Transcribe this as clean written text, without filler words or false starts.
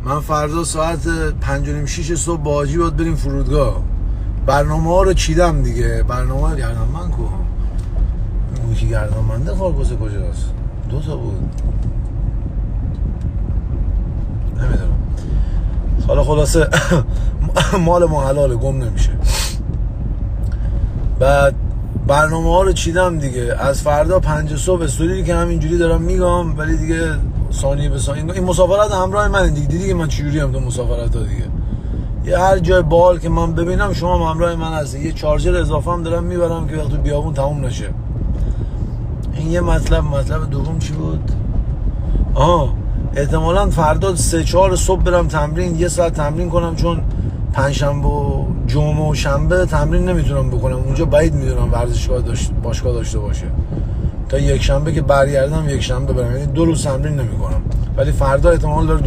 من فردا ساعت 5:30 صبح با حاجی باید بریم فرودگاه. برنامه ها رو چیدم دیگه. برنامه گردانمند کو؟ اون کی گردانمنده خارکوسه کجاست؟ 2 تا بود نمیدونم. حالا خلاصه مال ما حلاله، گم نمیشه. بعد برنامه ها رو چیدم دیگه. از فردا 5 صبح استوری که همینجوری دارم میگم، ولی دیگه ثانیه به ثانیه. این مسافرت همراه من دیگه، دیدی که من چجوری هم تو مسافرت ها دیگه. یه هر جای بال که من ببینم شما همراه من هستی. یه چارجر اضافه هم دارم میبرم که وقتی بیابون تموم نشه. این یه مطلب دوم چی بود؟ احتمالاً فردا 3-4 صبح برم تمرین، 1 ساعت تمرین کنم، چون پنجشنبه و جمعه و شنبه تمرین نمیتونم بکنم اونجا. بعید میدونم ورزشگاه باشگاه داشته باشه. تا یک شنبه که برگردم یک شنبه برم، یعنی 2 روز تمرین نمیکنم. ولی فردا احتمال داره